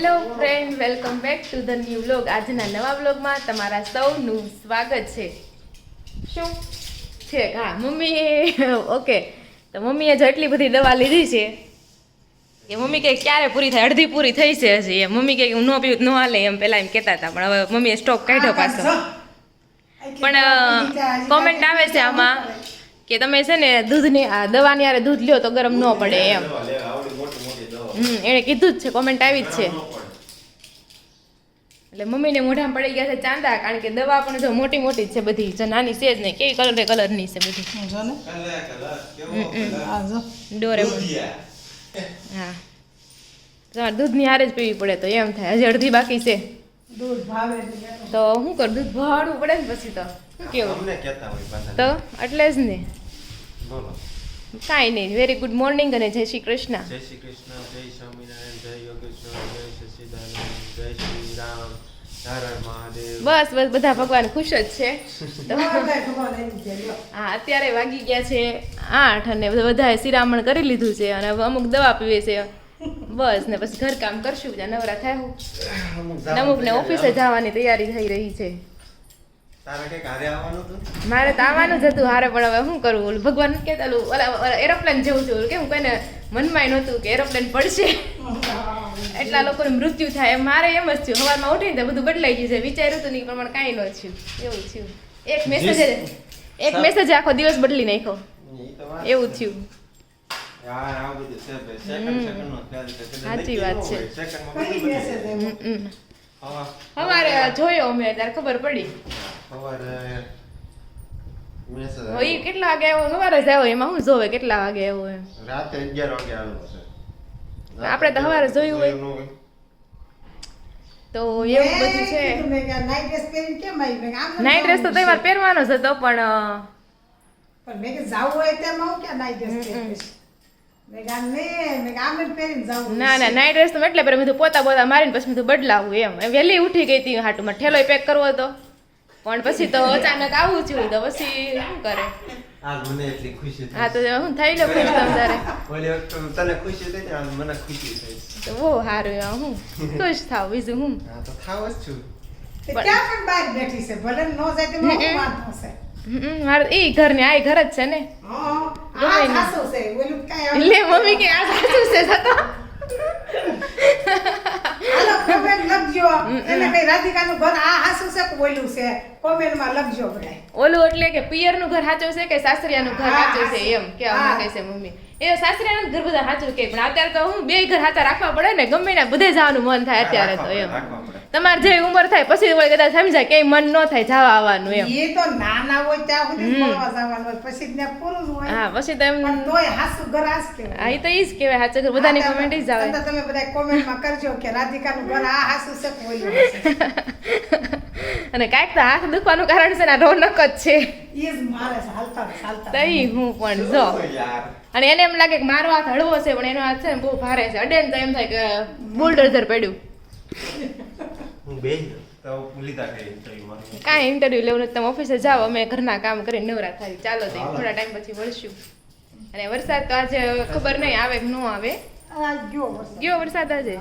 Hello friend, welcome back to the new vlog. આજના નવા વ્લોગમાં તમારા સૌનું સ્વાગત છે. શું છે? હા, મમ્મી ઓકે. તો મમ્મીએ જો એટલી બધી દવા લીધી છે કે મમ્મી કે ક્યારે પૂરી થાય, અડધી પૂરી થઈ છે હજી. મમ્મી કે હું ન પીવું ન હાલે એમ પહેલાં એમ કહેતા હતા, પણ હવે મમ્મીએ સ્ટોક કાઢ્યો પાછો. પણ કોમેન્ટ આવે છે આમાં કે તમે છે ને દૂધની આ દવાની યારે દૂધ લ્યો તો ગરમ ન પડે એમ. એણે કીધું જ છે, કોમેન્ટ આવી જ છે. એટલે મમ્મીને મોઢામાં પડી ગયા છે ચાંદા, કારણ કે દવા પણ જો મોટી મોટી જ છે બધી, જો નાની છે જ નહીં. કેવી કલરની છે બધી. ડોરેમોન. હા, તમારે દૂધની હારે જ પીવી પડે તો એમ થાય. હજી અડધી બાકી છે. દૂધ ભાવે તો શું કર, દૂધ ભાડવું પડે ને પછી તો શું કેવું તો એટલે જ ને. કાંઈ નહીં. વેરી ગુડ મોર્નિંગ અને જય શ્રી કૃષ્ણ. જય શ્રી કૃષ્ણ, જય સ્વામિનારાયણ, જય યોગેશ્વર, જય સચિદાનંદ, જય શ્રી રામ, હર હર મહાદેવ. બસ બધા ભગવાન ખુશ જ છે. તો ભાવે. હા, અત્યારે વાગી ગયા છે 8 અને બધાએ શિરામણ કરી લીધું છે અને હવે અમુક દવા પીવે છે. બસ ને પછી ઘરકામ કરશું, જ્યાં નવરા થાય. અમુક ને ઓફિસે જવાની તૈયારી થઈ રહી છે. તારે કઈક હારે આવવાનું હતું? મારે તો આવવાનું જ હતું હારે, પણ હવે શું કરવું, ઓલું ભગવાન કહેતા ઓલા એરોપ્લેન જેવું છે. કે હું કોઈને મનમાં નહોતું કે એરોપ્લેન પડશે, એટલા લોકોને મૃત્યુ થાય. મારે એમ જ થયું, સવારમાં ઉઠીને તો બધું બદલાઈ ગયું છે. વિચાર્યું હતું નહીં, પણ મને કાંઈ ન થયું. એવું થયું. એક મેસેજ આખો દિવસ બદલી નાખ્યો. એવું થયું. સાચી વાત છે. સવારે જોયો અમે ત્યારે ખબર પડી. એ કેટલા વાગે આવ્યો? સવારે જ આવ્યો. એમાં શું જોવે કેટલા વાગે આવ્યો એમ? રાતે 11 વાગે આવ્યો છે. આપણે તો સવારે જોયું હોય તો એવું બધું છે. નાઈટ ડ્રેસ તો તહેવાર પહેરવાનો જ હતો, પણ મેં કે જાવું હોય તેમ આવું કે નાઈટ ડ્રેસ પહેરીશ. મેં ગામ ને મેં ગામ જ પહેરીને જાવું. ના નાઈટ ડ્રેસ તો એટલે પહેરે. મેં પોતા મારીને પછી મેં બદલાવું એમ. વહેલી ઉઠી ગઈ હતી હાટુમાં, ઠેલોય પેક કરવો હતો, પણ પછી તો અચાનક આવું થયું તો પછી શું કરે. આજ મને એટલી ખુશી થઈ. હા, તો હું થઈ લો ખુશ તમ તારે. ઓલી વખતે તને ખુશી થઈ, આજ મને ખુશી થઈ. તો બહુ સારું. હું ખુશ થાવ, બીજું હું. હા, તો થાવ જ છું. તે ક્યાં પણ બહાર બેઠી છે, ભલે ન જાય તો મને વાંધો છે. મારે એ ઘર ને આ ઘર જ છે ને. હા, આ સાસુ છે, ઓલું કાંઈ લે મમ્મી કે આ સાચું છે તો. હાલો કોમેન્ટ લખજો. એને કઈ રાધિકાનું ઘર આ હાસુ છે કે ઓલું છે, કોમેન્ટમાં લખજો બધાય. ઓલું એટલે કે પિયરનું ઘર સાચું છે કે સાસરિયાનું ઘર સાચું છે એમ કેવા માંગે છે મમ્મી. એ સાસરિયાનું ઘર બધા સાચું કે, પણ અત્યારે તો હું બે ઘર સાચા રાખવા પડે ને. ગમે ને બધે જવાનું મન થાય અત્યારે તો એમ. તમારે જે ઉંમર થાય પછી વળી કદાચ સમજાય કે મન ન થાય જવા આવવાનું એમ. એ તો નાના હોય ત્યાં સુધી મળવા જવાનું હોય, પછી ત્યાં પૂરું જ હોય. હા, પછી તો એમ. પણ તોય હાસુ ઘર આજ કહેવાય. હા, એ તો ઈ જ કહેવાય સાચું ઘર. બધાની કોમેન્ટ જ આવે. તમે બધા કોમેન્ટમાં કરજો કે રાધિકાનું ઘર આ હાસુ છે કે ઓલું છે. અને કાંઈક તો હાથ દુખવાનું કારણ છે ને આ રોનક જ છે. ઈ જ મારે છે, હાલતા હાલતા. તઈ હું પણ જો. યાર, અને એને એમ લાગે કે મારો હાથ હળવો છે, પણ એનો હાથ છે ને બહુ ભારે છે. અડે ને તો એમ થાય કે બુલડોઝર પડ્યું. હું બેન તો લીધા કરી તો મારું. કાંઈ ઇન્ટરવ્યુ લેવું નથી. તમે ઓફિસે જાઓ, અમે ઘરના કામ કરીને નવરા થાય. ચાલો તો થોડા ટાઈમ પછી વળશું. અને વરસાદ તો આજે ખબર નહીં આવે કે ન આવે. આ ગયો વરસાદ. ગયો વરસાદ આજે.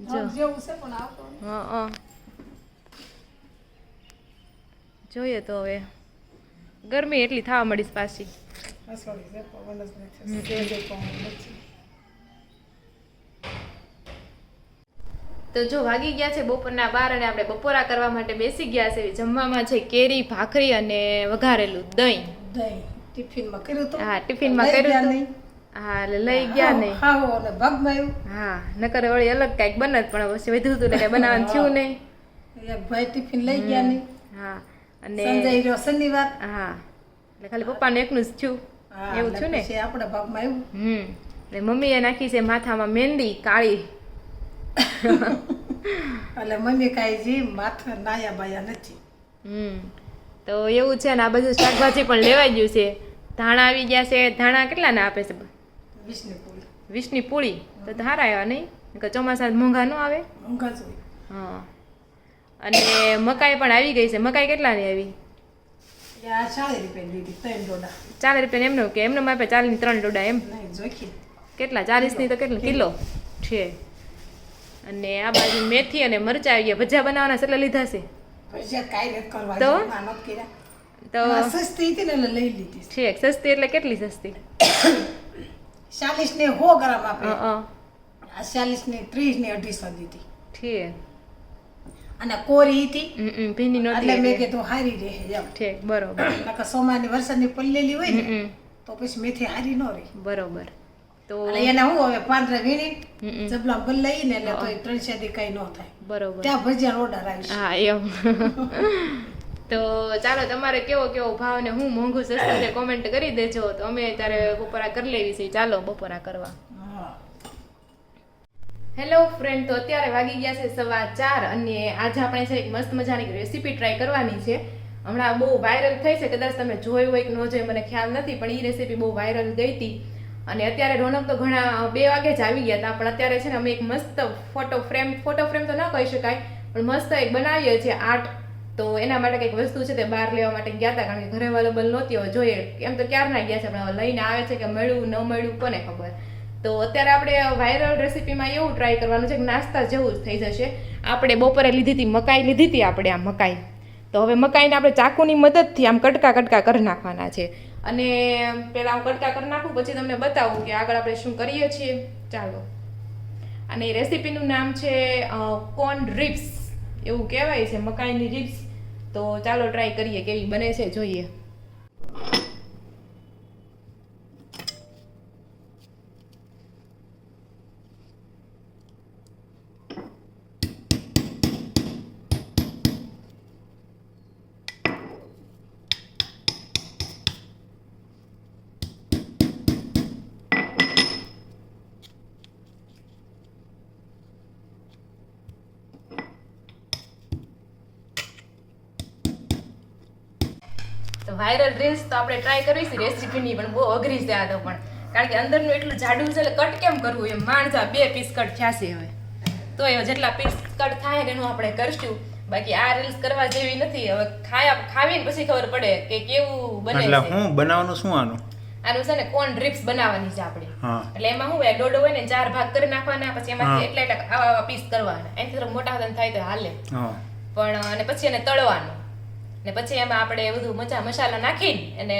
જો જેવું છે પણ આવતો નહીં. હા, જોઈએ તો હવે ગરમી એટલી થવા મળીશ પાછી. અસોડી છે, પવન જ નથી. સેજે પવન નથી. તો જો વાગી ગયા છે બપોરના 12 અને આપણે બપોરા કરવા માટે બેસી ગયા છે. જમવામાં છે કેરી, ભાખરી અને વઘારેલું દહીં. દહીં ટિફિનમાં કર્યું તો. હા, ટિફિનમાં કર્યું હતું. હા, એટલે લઈ ગયા નહીં. ખાવો અને ભગમાયું. હા, નકર વળી અલગ કાંઈક બનત, પણ પછી વધુ હતું એટલે કાંઈ બનાવવાનું થયું નહીં. એક ભાઈ ટિફિન લઈ ગયા નહીં. હા, અને સંજય રહ્યો શનિવાર. હા, એટલે ખાલી પપ્પાનું એકનું જ થયું. એવું થયું ને. પછી આપણે ભાગમાં આવ્યું. એટલે મમ્મીએ નાખી છે માથામાં મહેંદી કાળી. એટલે મમ્મી કાંઈ જી માથે નાયા બાયા નથી. તો એવું છે ને. આ બધું શાકભાજી પણ લેવાઈ ગયું છે. ધાણા આવી ગયા છે. ધાણા કેટલાના આપે છે? 20ની પૂરી. 20ની પૂળી તો સારા આવ્યા નહીં? ચોમાસા મોંઘા ન આવે. મોંઘા જ હોય. હા, અને મકાઈ પણ આવી ગઈ છે. મકાઈ કેટલાની આવી? આ 40 રૂપિયા લીધી 3 ડોડા. 40 રૂપિયા એમનો કે એમનો માપે 40 ની 3 ડોડા એમ? નહીં જોખી. કેટલા? 40 ની તો કેટલા કિલો છે? અને આ બાજુ મેથી અને મરચાં આવી ગયા. ભજીયા બનાવવાના કેટલા લીધા છે? ભજીયા કાંઈ નથી કરવા તો? જેવું ના નથી કર્યા. તો એમાં સસ્તી હતી ને એટલે લઈ લીધી છે. છે સસ્તી એટલે કેટલી સસ્તી? 40 ને 100 ગ્રામ આપે. આ 40 ને 30 ને 250 દીધી. ઠીક. અને કોરી હતી ભીની એટલે નહોતી મેં કીધું હારી રહે એમ. ઠીક, બરોબર. નકર સોમાની વરસાદની પલ્લેલી હોય ને હમ, તો પછી મેથી હારી ન રહે. બરોબર. તો અને એને હું હવે 15 વીણી જબલા બદલાઈ ને એટલે તો 3 થી કઈ ન થાય. બરોબર. ત્યાં ભજીયા ઓર્ડર આવી. હા એમ. તો ચાલો તમારે કેવો કેવો ભાવ ને હું મોંઘું સસ્તું છે કોમેન્ટ કરી દેજો. તો અમે ત્યારે બપોરા કરી લેવી છે. ચાલો બપોરા કરવા. હેલો ફ્રેન્ડ, તો અત્યારે વાગી ગયા છે 4:15 અને આજે આપણે છે એક મસ્ત મજાની રેસીપી ટ્રાય કરવાની છે. હમણાં બહુ વાયરલ થઈ છે, કદાચ તમે જોયું હોય કે ન જોયું મને ખ્યાલ નથી, પણ એ રેસીપી બહુ વાયરલ ગઈ હતી. અને અત્યારે રોનક તો ઘણા 2 વાગે જ આવી ગયા હતા, પણ અત્યારે છે ને અમે એક મસ્ત ફોટો ફ્રેમ તો ન કહી શકાય, પણ મસ્ત એક બનાવીએ છીએ આર્ટ. તો એના માટે કંઈક વસ્તુ છે તે બહાર લેવા માટે ગયા હતા, કારણ કે ઘરે અવેલેબલ નહોતી. હવે જોઈએ, એમ તો ક્યારના ગયા છે, પણ લઈને આવે છે કે મળ્યું ન મળ્યું કોને ખબર. તો અત્યારે આપણે વાયરલ રેસીપીમાં એવું ટ્રાય કરવાનું છે કે નાસ્તા જેવું જ થઈ જશે. આપણે બપોરે લીધી હતી મકાઈ લીધી હતી આપણે, આ મકાઈ. તો હવે મકાઈને આપણે ચાકુની મદદથી આમ કટકા કરી નાખવાના છે. અને પહેલા હું કટકા કરી નાખું, પછી તમને બતાવું કે આગળ આપણે શું કરીએ છીએ. ચાલો. અને રેસીપીનું નામ છે કોર્ન રિબ્સ, એવું કહેવાય છે, મકાઈની રિબ્સ. તો ચાલો ટ્રાય કરીએ કેવી બને છે, જોઈએ. તો વાયરલ રીલ્સ તો આપણે ટ્રાય કરવી છે રેસીપીની, પણ બહુ અઘરી છે આ તો. પણ કારણ કે અંદરનું એટલું જાડું છે એટલે કટ કેમ કરવું એમ. માણસા 2 પીસ કટ થયા છે હવે. તો એ જેટલા પીસ કટ થાય ને એનું આપણે કરશું. બાકી આ રીલ્સ કરવા જેવી નથી. હવે ખાવીને પછી ખબર પડે કે કેવું બને છે. એટલે હું બનાવવાનું શું આનું છે ને કોર્ન રિબ્સ બનાવવાની છે આપણે. એટલે એમાં શું હોય, ડોડો હોય ને 4 ભાગ કરી નાખવાના, પછી એમાંથી એટલા આવા પીસ કરવાના. એનાથી થોડા મોટા થાય તો હાલે, પણ અને પછી એને તળવાનું. ને પછી એમાં આપણે બધું મસાલા નાખીને એને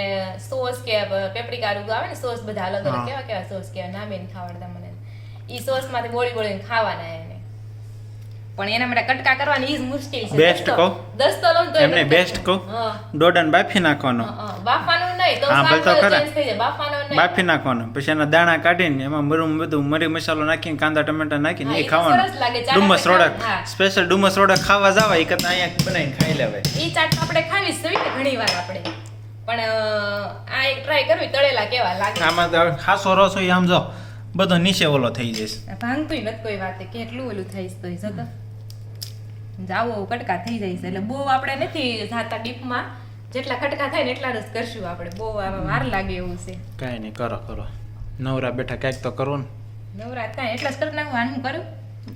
સોસ કે પેપ્રિકા આવે ને સોસ, બધા અલગ અલગ કેવા સોસ કેવા નામે નથી આવડતા મને. ઈ સોસ માંથી બોળીને ખાવાના એને. પણ એના માટે કટકા કરવાની ઈ જ મુશ્કેલ છે. બેસ્ટ કહો, દસ્તો લો તો એમને બેસ્ટ કહો, ડોડાને બાફી નાખવાનો. બાફવાનું નહીં તો સ્વાદ ચેન્જ થઈ જાય. બાફવાનું નહીં, બાફી નાખવાનો. પછી એના દાણા કાઢીને એમાં બધું મરી મસાલો નાખીને કાંદા ટમેટા નાખીને એ ખાવાનું. ડુમસ રોડા, સ્પેશિયલ ડુમસ રોડા ખાવા જાવ એ કરતા અહીંયા બનાવીને ખાઈ લેવાય. ઈ ચાટ આપણે ખાવી છે ઘણી વાર આપણે, પણ આ એક ટ્રાય કરવી તળેલા કેવા લાગે. આમાં તો ખાસો રસ હોય, આમ જો બધો નીચે ઓલો થઈ જશે. ભાંગતું નથી કોઈ વાત, કેટલું ઓલું થઈ તો જતો જાવો કટકા થઈ જાય છે. એટલે બહુ આપણે નથી જાતા ડીપમાં, જેટલા કટકા થાય ને એટલા જ કરશું આપણે. બહુ વાર લાગે એવું છે. કાંઈ નહીં, કરો નવરા બેઠા કાંઈક તો કરો ને. નવરા કાંઈ એટલા જ કરી નાખું. આનું કરું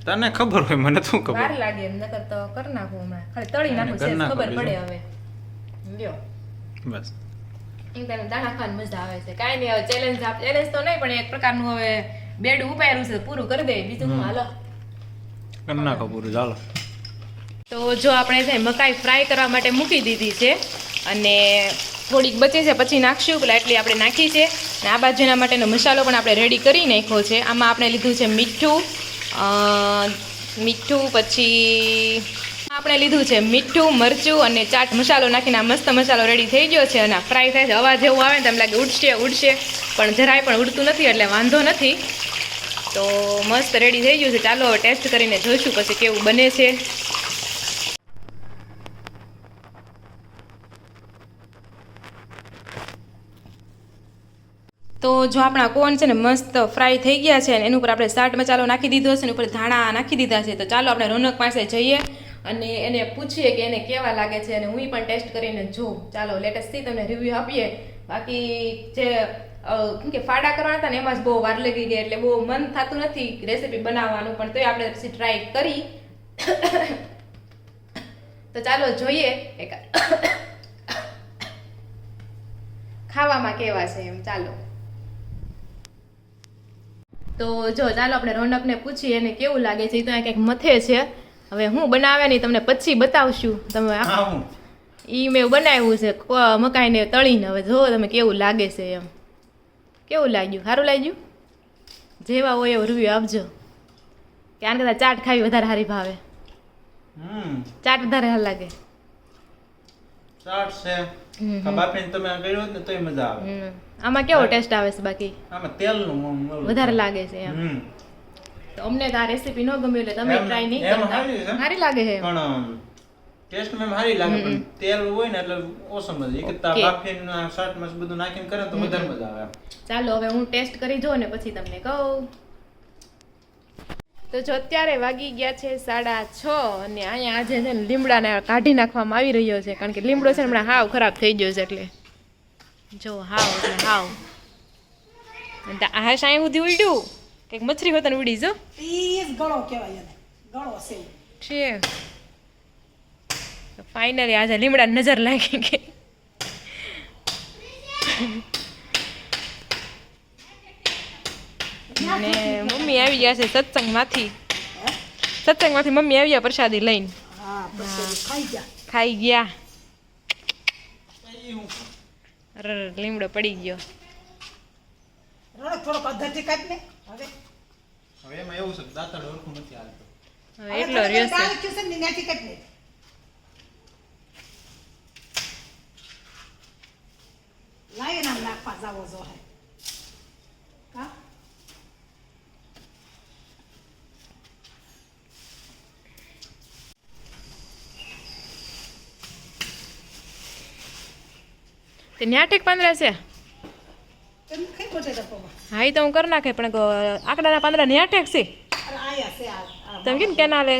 તને ખબર હોય, મને શું ખબર. વાર લાગે એમ, નકર તો કરી નાખું હમણાં. ખાલી તળી નાખું છે, ખબર પડે હવે. લ્યો બસ. એક તને દાણા ખાવાની મજા આવે છે. કાંઈ નહીં, હવે ચેલેન્જ તો નહીં, પણ એક પ્રકારનું હવે બેડ ઉપાયેલું છે, પૂરું કરી દે. બીજું હું હાલો કરી નાખો પૂરું, ચાલો. તો જો આપણે છે મકાઈ ફ્રાય કરવા માટે મૂકી દીધી છે, અને થોડીક બચે છે પછી નાખશું. પેલા એટલી આપણે નાખી છે. અને આ બાજુના માટેનો મસાલો પણ આપણે રેડી કરી નાખ્યો છે. આમાં આપણે લીધું છે મીઠું, પછી આપણે લીધું છે મીઠું, મરચું અને ચાટ મસાલો નાખીને આ મસ્ત મસાલો રેડી થઈ ગયો છે. અને ફ્રાય થાય છે, અવાજ એવું આવે ને તેમ લાગે ઉડશે, પણ જરાય પણ ઉડતું નથી, એટલે વાંધો નથી. તો મસ્ત રેડી થઈ ગયું છે. ચાલો હવે ટેસ્ટ કરીને જોઈશું પછી કેવું બને છે. તો જો આપણા કોર્ન છે ને મસ્ત ફ્રાય થઈ ગયા છે, અને એની ઉપર આપણે ચાટ મસાલો નાખી દીધો છે, એની ઉપર ધાણા નાખી દીધા છે. તો ચાલો આપણે રોનક પાસે જઈએ અને એને પૂછીએ કે એને કેવા લાગે છે, અને હું પણ ટેસ્ટ કરીને જોઉં. ચાલો લેટેસ્ટથી તમને રિવ્યૂ આપીએ. બાકી જે કે ફાડા કરવાના હતા ને એમાં જ બહુ વાર લાગી ગઈ, એટલે બહુ મન થતું નથી રેસીપી બનાવવાનું, પણ તોય આપણે પછી ટ્રાય કરી. તો ચાલો જોઈએ ખાવામાં કેવા છે એમ. ચાલો. તો જો ચાલો આપણે રોનકને પૂછીએ એને કેવું લાગે છે. એ તો કંઈક મથે છે. હવે હું બનાવે નહીં તમને પછી બતાવશું. તમે હા હું ઈ મેં બનાવ્યું છે મકાઈને તળીને. હવે જો તમે કેવું લાગે છે એમ. કેવું લાગ્યું? સારું લાગ્યું? જેવા હોય એવો રિવ્યુ આપજો. કે આને કદાચ ચાટ ખાવી વધારે સારી ભાવે. ચાટ વધારે સારું લાગે. ચાટ છે બાફીને તમે આ કર્યો હોત ને તોય મજા આવે. આમાં કેવો ટેસ્ટ આવે છે? બાકી આમાં તેલનું વધારે લાગે છે એમ. તો અમને તો આ રેસીપી ન ગમ્યું એટલે તમે ટ્રાય નહીં એમ કરતા. સારી છે. સારી લાગે છે પણ ટેસ્ટ માં સારી લાગે પણ તેલ હોય ને એટલે ઓછો મજા. એ કરતા Okay. બાફીને શાક મસ બધું નાખીને કરે ને તો વધારે મજા આવે. ચાલો હવે હું ટેસ્ટ કરી જોઉં ને પછી તમને કહું. તો જો અત્યારે વાગી ગયા છે 6:30 અને અહીંયા આજે છે ને લીમડાને કાઢી નાખવામાં આવી રહ્યો છે કારણ કે લીમડો છે ને હમણાં હાવ ખરાબ થઈ ગયો છે. એટલે જો હાવ એટલે હાવ આ સાંઈ સુધી ઉડ્યું કંઈક મછરી હોતા ને ઉડી જો ઈ જ ગળો કહેવાય એને. ગળો છે. છે ફાઇનલી આજે લીમડાની નજર લાગી ગઈ. અને મમ્મી આવી ગયા છે સત્સંગમાંથી મમ્મી આવી ગયા પ્રસાદી લઈને. હા પછી ખાઈ ગયા. ખાઈ ગયા. અરે લીમડો પડી ગયો. થોડોક અધરથી કાઢ ને હવે. હવે એમાં એવું છે દાંતણ ઓળખું નથી હાલતો. હવે એટલો રહ્યો છે. કાળ ક્યુસન ની નાથી કાઢ ને. લાય નામ નાખવા જાવો જો હે. કા તે ન્યાઠેક પાંદડા છે. તને કઈ બટેટા પૌવા. હા એ તો હું કરી નાખે પણ આકડાના પાંદડા ન્યાઠેક છે. અરે આયા છે આ તમે કેમ કેનાલે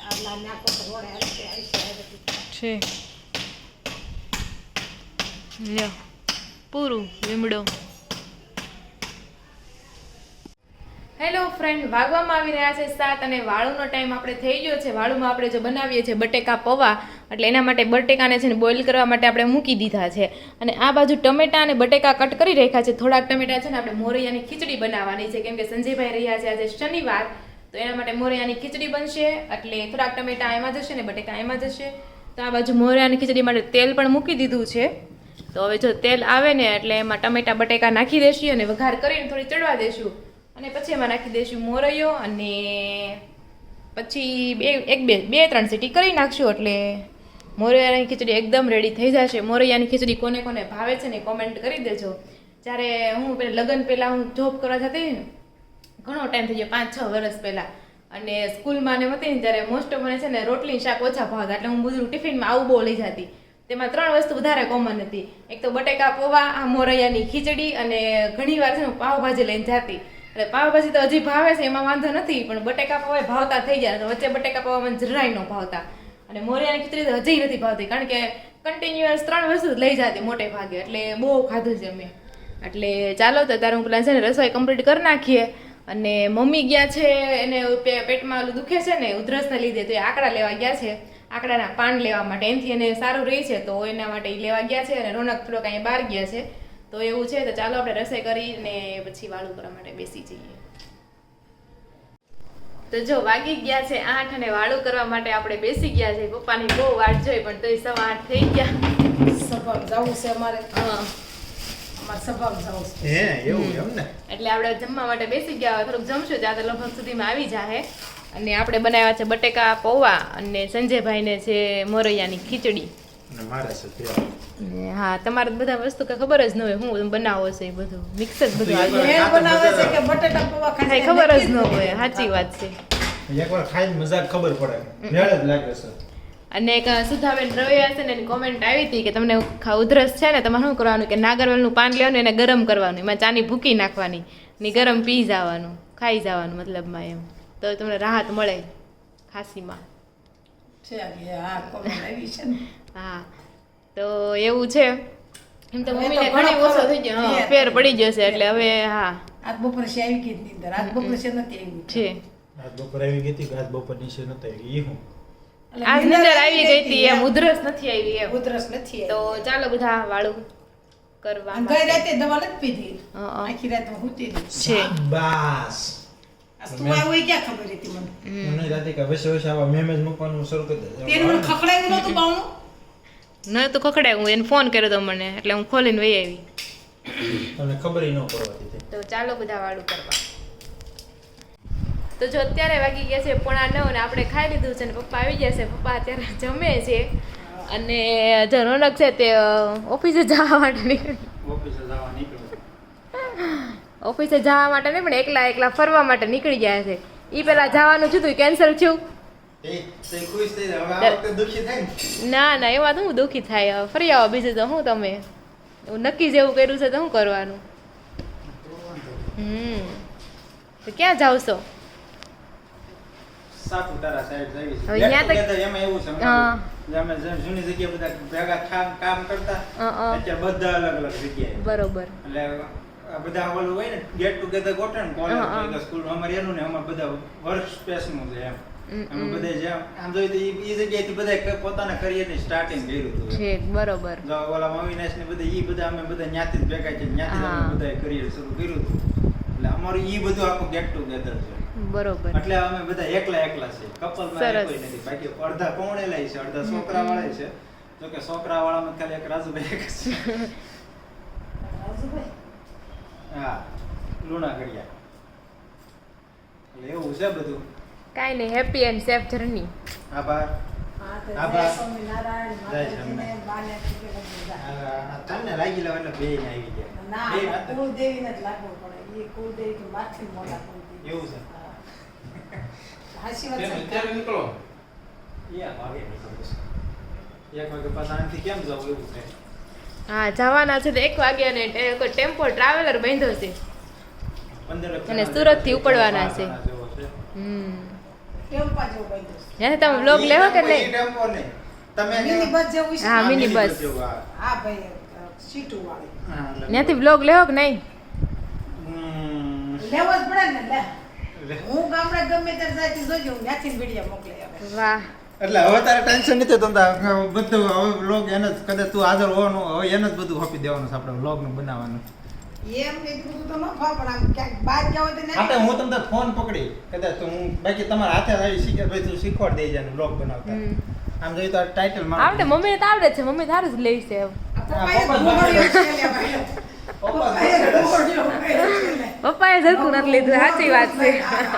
આ નાકો પર રોડે આવી છે. છે લ્યો પૂરું લીમડો. હેલો ફ્રેન્ડ, વાગવામાં આવી રહ્યા છે 7 અને વાળુનો ટાઈમ આપણે થઈ ગયો છે. વાળુમાં આપણે જો બનાવીએ છીએ બટેકા પૌવા એટલે એના માટે બટેકાને છે ને બોઇલ કરવા માટે આપણે મૂકી દીધા છે. અને આ બાજુ ટમેટા અને બટેકા કટ કરી રાખ્યા છે. થોડાક ટમેટા છે ને આપણે મોરૈયાની ખીચડી બનાવવાની છે કેમ કે સંજયભાઈ રહ્યા છે આજે શનિવાર તો એના માટે મોરૈયાની ખીચડી બનશે. એટલે થોડાક ટમેટા એમાં જશે ને બટેકા એમાં જશે. તો આ બાજુ મોરૈયાની ખીચડી માટે તેલ પણ મૂકી દીધું છે. તો હવે જો તેલ આવે ને એટલે એમાં ટમેટા બટેકા નાખી દેશું અને વઘાર કરીને થોડી ચડવા દેશું અને પછી એમાં નાખી દઈશું મોરૈયો અને પછી બે ત્રણ સીટી કરી નાખશું એટલે મોરૈયાની ખીચડી એકદમ રેડી થઈ જશે. મોરૈયાની ખીચડી કોને કોને ભાવે છે ને કોમેન્ટ કરી દેજો. જ્યારે હું લગ્ન પહેલાં હું જોબ કરવા જતી ને ઘણો ટાઈમ થઈ ગયો 5-6 વર્ષ પહેલાં અને સ્કૂલમાં ને હતી ને ત્યારે મોસ્ટ ઓફ મને છે ને રોટલી શાક ઓછા ભાવતા એટલે હું બધું ટિફિનમાં આવું બહુ લઈ જતી. તેમાં 3 વસ્તુ વધારે કોમન હતી. એક તો બટેકા પૌવા, આ મોરૈયાની ખીચડી અને ઘણીવાર છે ને પાવભાજી લઈને જતી. એટલે પાવભાજી તો હજી ભાવે છે એમાં વાંધો નથી પણ બટેકા પૌવા ભાવતા થઈ જાય. તો વચ્ચે બટેકા પૌવા મને જરાય ન ભાવતા અને મોરૈયાની ખીચડી તો હજી નથી ભાવતી કારણ કે કન્ટિન્યુઅસ 3 વસ્તુ લઈ જતી મોટે ભાગે એટલે બહુ ખાધું છે મેં. એટલે ચાલો તો ત્યારે હું પેલા છે ને રસોઈ કમ્પ્લીટ કરી નાખીએ. અને મમ્મી ગયા છે એને પેટમાં ઓલું દુખે છે ને ઉધરસને લીધે તો એ આકડા લેવા ગયા છે. આકડાના પાન લેવા માટે એનાથી એને સારું રહે છે તો એના માટે એ લેવા ગયા છે અને રોનક થોડોક અહીંયા બહાર ગયા છે. તો એવું છે તો ચાલો આપણે રસોઈ કરીને પછી વાળું કરવા માટે બેસી જઈએ. તો જો વાગી ગયા છે 8 અને વાળું કરવા માટે આપણે બેસી ગયા છે. પપ્પાની બહુ વાટ જોઈ પણ તોય 8:15 થઈ ગયા. સભામ જવું છે અમારે. હા અમારે સભામ જવું છે. હે એવું એમ ને. એટલે આપણે જમવા માટે બેસી ગયા. થોડુંક જમશું ત્યાં તો લગભગ સુધીમાં આવી જાય. અને આપણે બનાવ્યા છે બટેકા પૌવા અને સંજયભાઈને છે મોરૈયાની ખીચડી. અને મારે છે તેલ. હા તમારે બધા વસ્તુ કઈ ખબર જ ન હોય હું બનાવો છે એ બધું મિક્સ જ બધું આવી એ બનાવે છે કે બટેટા પૌવા જાય. ખાય ખબર જ ન હોય. સાચી વાત છે. એકવાર ખાઈને મજા ખબર પડે. મેળ જ લાગે છે. અને એક સુધાબેન રવિયા છે ને એની કોમેન્ટ આવી હતી કે તમને ઉધરસ છે ને તમારે શું કરવાનું કે નાગરવેલનું પાન લેવાનું એને ગરમ કરવાનું એમાં ચાની ભૂકી નાખવાની ને ગરમ પી જવાનું ખાઈ જવાનું મતલબમાં એમ તો તમને રાહત મળે ખાંસીમાં. છે આ કોમેન્ટ આવી છે ને. હા તો એવું છે. એમ તો મમ્મીને ઘણી ઓછો થઈ ગયો. હા ફેર પડી જશે એટલે હવે હા આજ બપોરે છે આવી ગઈ નીંદર. આજ બપોરે છે નથી આવી છે. આજ બપોર આવી ગઈ હતી આજ બપોર નીચે નતો આવી. હું આજ નીંદર આવી ગઈ હતી એમ ઉધરસ નથી આવી એમ. ઉધરસ નથી તો ચાલો બધા વાળું કરવા અને ગઈ રાતે દવા નથી પીધી હં. આખી રાત હું હુતી રહી. છે બાસ આ તું આવ્યો એ ક્યાં ખબર હતી મને મને રાધિકા વસે વસે આવા મેમેજ મૂકવાનું શરૂ કરી દે તેનું મને ખખડાયું નહોતું બાવણું ન તો ખખડાય હું એને ફોન કર્યો તો મને એટલે હું ખોલીને વહી આવી તમને ખબર ન પડવા દીધી તો ચાલો બધા વાળું કરવા તો જો અત્યારે વાગી ગયા છે 8:30 ને આપણે ખાઈ લીધું છે ને પપ્પા આવી ગયા છે પપ્પા અત્યારે જમે છે અને જો રોનક છે તે ઓફિસે જવા માટે નીકળી ઓફિસે જવા નીકળ્યો ઓફિસે જવા માટે નહીં પણ એકલા ફરવા માટે નીકળી ગયા છે એ પેલા જવાનું થયું કેન્સલ થયું તે ખુશ થઈ જાય હવે આ વખતે દુખી થાય ને ના એમાં તો હું દુઃખી થાય હવે ફરી આવો બીજું તો હું તમે એવું નક્કી જેવું કર્યું છે તો શું કરવાનું તો ક્યાં જાવ છો સાપુતારા સાઈડ જઈએ છીએ. હવે ત્યાં Get તો- together એમાં એવું છે હા. અમે જૂની જગ્યાએ બધા ભેગા કામ કરતા અત્યારે બધા અલગ અલગ જગ્યાએ બરોબર એટલે આ બધા ઓલું હોય ને ગેટ ટુગેધર ગોઠવે ને કોલેજ હા, હા. હોય કે સ્કૂલ અમારે એનું ને અમારે બધા વર્ક સ્પેસ નું છે એમ હમ, અમે હમ. બધે જ્યાં આમ જોઈએ તો એ જગ્યાએથી બધા પોતાના કરિયર ની સ્ટાર્ટિંગ કર્યું હતું છે બરોબર જો ઓલા અવિનાશ ને બધા ઈ બધા અમે બધા ન્યાથી જ ભેગા છે ન્યાથી જ હા. અમે બધા કરિયર શરૂ કર્યું હતું એટલે અમારું ઈ બધું આખું ગેટ ટુગેધર છે બરોબર એટલે અમે બધા એકલા છે કપલ માં સરસ. કોઈ નથી બાકી અડધા પૌણેલા છે અડધા છોકરા વાળા છે જો કે છોકરા વાળામાં ખાલી એક રાજુભાઈ એક જ છે રાજુભાઈ હા લુણા ગડિયા એટલે એવું છે બધું કાંઈ નહીં હેપી એન્ડ સેફ જર્ની આભાર હા તો આભાર. જય સ્વામિનારાયણ જય માતાજીને સ્વામિનારાયણ. બાને ઠીકે બધા. તમને લાગી લેવા એટલે બે આવી ગયા ના બે આમાં હતા. કુળદેવીને જ લાગવું પડે એ કુળદેવી તો માથી મોટા કુળદેવી એવું છે હા. હાચી વાત છે. અત્યારે નીકળો એક વાગે નીકળ્યું છે. એક વાગે પાછા આનાથી કેમ જવું એવું છે હા જવાના છે તો 1 વાગ્યા ને કોઈ ટેમ્પો ટ્રાવેલર બાંધ્યો છે 15 અને સુરતથી ઉપડવાના છે. જેવો છે કેમ પાછો બાંધ્યો છે? ત્યાંથી તમે બ્લોગ લેવો કે નહીં ટેમ્પો નહીં તમે મિની બસ જેવું છે? હા, મિની બસ. જેવું, હા. હા ભાઈ સીટું વાળી હા, એટલે- ત્યાંથી બ્લોગ લેવો કે નહીં હમ. લેવો જ પડે ને લે લે. હું ગામડે ગમે ત્યારે જાય જોજો હું ત્યાંથી વિડીયો મોકલી આવે વાહ એટલે હવે તારે ટેન્શન નથી તમતા બધું હવે વ્લોગ એને જ કદાચ તું હાજર હોવાનું હવે એને જ બધું આપી દેવાનું છે આપણે વ્લોગ નું બનાવવાનું એમ એટલું બધું તો ન ફાવ પણ આમ ક્યાંક બહાર જાવ તો હા નહીં તો હું તમને ફોન પકડી કદાચ તો હું બાકી તમારા હાથે આવી શીખે ભાઈ તું શીખવાડ દેજે ને વ્લોગ બનાવતા હમ. આમ જોઈએ તો ટાઇટલ આવડે મમ્મીને તો આવડે જ છે મમ્મી તારું જ લેવી છે આ પપ્પાએ ઘોડ્યો છે લે ભાઈ. પપ્પાએ ઘોડ્યો છે લે. પપ્પાએ ઝરકું નથી લીધું સાચી વાત છે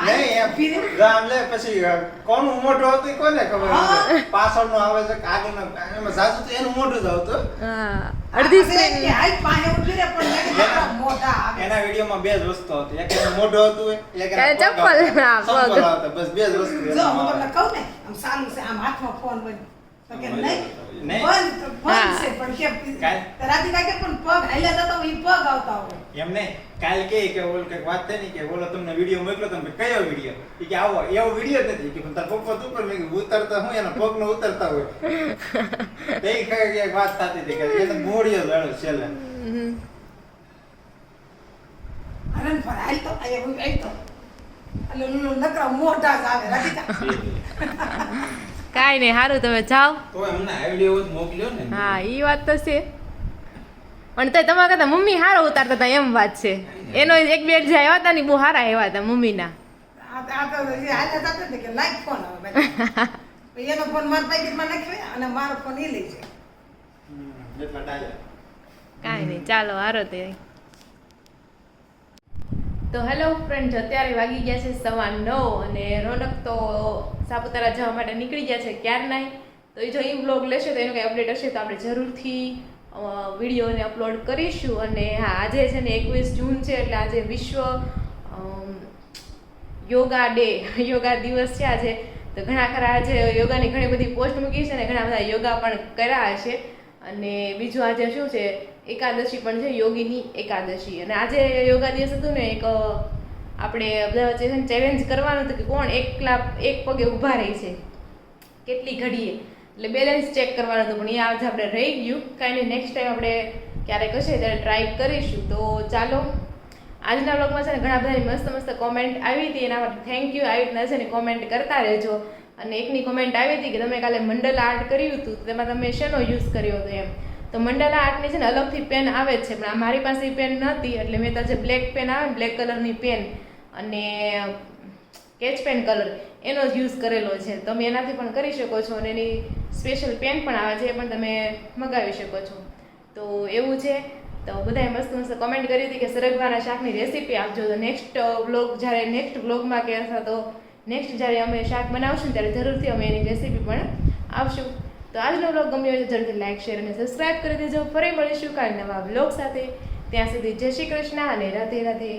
નહીં એમ રામ લે પછી કોનું મોઢું હતું એ કોને ખબર હશે? પાછળનું આવે છે કે આગળનું એમાં સાચું તો એનું મોઢું જ આવતું હા અડધી આપણે સ્ક્રીન કે હાઈ પાસે ઊભી રહે પણ મેં કીધું આપણા મોઢા આવે. એના વિડીયોમાં બે જ વસ્તુ હતી એક એનું મોઢું હતું એક એના કાંઈ પગ ચપ્પલ, હતા. હા, પગ. ચપ્પલ આવતા. બસ બે જ વસ્તુ જો એનામાં હું આવે. તમને કહું ને આમ સારું છે આમ હાથમાં ફોન બંધ તો કે નહીં નહીં. બંધ હા. છે પણ કે કાંઈ? રાધિકા કે પણ પગ હાલ્યા જતા હોય ઈ પગ આવતા હોય એમ નહીં કાલ કે ઓલ કઈક વાત થઈ ને કે ઓલો તમને વિડીયો મોકલ્યો તમે કયો વિડીયો એ કે આવો એવો વિડીયો જ નથી કે પણ તાર પપ્પા તું પણ મેં કીધું ઉતરતા હું એના પગ નો ઉતરતા હોય તે કઈ વાત થતી હતી કે એને મોડિયો વેળો છેલ્લે અરે પર હાલ તો આ એવું આઈ તો એટલે નકરા મોઢા જ આવે રાધિકા કાંઈ નહીં સારું તમે જાઓ તો એમને આ વિડીયો જ મોકલ્યો ને હા એ વાત તો છે પણ તો તમારા કરતા મમ્મી સારો ઉતારતા હતા એમ વાત છે એનો એક બે જે આવ્યા હતા ને બહુ સારા આવ્યા હતા મમ્મીના આ તો જે હાલ્યા જતા ને કે લાઈક ફોન આવે બધા. પછી એનો ફોન મારા પેકેટમાં નાખ્યો અને મારો ફોન એ લઈ જાય એટલા ડાયા કાંઈ નહીં ચાલો હારો તે તો હેલો ફ્રેન્ડ અત્યારે વાગી ગયા છે 9:15 અને રોનક તો સાપુતારા જવા માટે નીકળી ગયા છે ક્યારના તો એ જો એ બ્લોગ લેશે તો એનું કંઈ અપડેટ હશે તો આપણે જરૂરથી વિડીયોને અપલોડ કરીશું અને હા આજે છે ને 21 જૂન છે એટલે આજે વિશ્વ યોગા ડે યોગા દિવસ છે આજે તો ઘણા ખરા આજે યોગાની ઘણી બધી પોસ્ટ મૂકી છે અને ઘણા બધા યોગા પણ કર્યા હશે અને બીજું આજે શું છે એકાદશી પણ છે યોગીની એકાદશી અને આજે યોગા દિવસ હતું ને એક આપણે બધા વચ્ચે ચેલેન્જ કરવાનું હતું કે કોણ એક પગે ઊભા રહી છે કેટલી ઘડીએ એટલે બેલેન્સ ચેક કરવાનું હતું પણ એ આજે આપણે રહી ગયું કાંઈ નહીં નેક્સ્ટ ટાઈમ આપણે ક્યારેક હશે ત્યારે ટ્રાય કરીશું તો ચાલો આજના બ્લોગમાં છે ને ઘણા બધાની મસ્ત મસ્ત કોમેન્ટ આવી હતી એના માટે થેન્ક યુ આવી રીતના છે ને કોમેન્ટ કરતા રહેજો અને એકની કોમેન્ટ આવી હતી કે તમે કાલે મંડલ આર્ટ કર્યું હતું તેમાં તમે શેનો યુઝ કર્યો હતો એમ તો મંડાલા આર્ટની છે ને અલગથી પેન આવે જ છે, પણ આ મારી પાસે એ પેન નહોતી એટલે મેં તો જે બ્લેક પેન આવે ને બ્લેક કલરની પેન અને સ્કેચ પેન કલર એનો જ યુઝ કરેલો છે. તમે એનાથી પણ કરી શકો છો અને એની સ્પેશિયલ પેન પણ આવે છે, એ પણ તમે મગાવી શકો છો. તો એવું છે. તો બધાએ મસ્ત મસ્ત કમેન્ટ કરી હતી કે સરગવાના શાકની રેસીપી આપજો. તો નેક્સ્ટ વ્લોગ જ્યારે નેક્સ્ટ વ્લોગમાં કે અથવા તો નેક્સ્ટ જ્યારે અમે શાક બનાવશું ત્યારે જરૂરથી અમે એની રેસીપી પણ આવશું. તો આજનો વ્લોગ ગમ્યો હોય તો જલ્દી લાઈક શેર અને સબસ્ક્રાઈબ કરી દેજો. ફરી મળીશું કાલે નવા વ્લોગ સાથે. ત્યાં સુધી જય શ્રી કૃષ્ણ અને રાધે રાધે.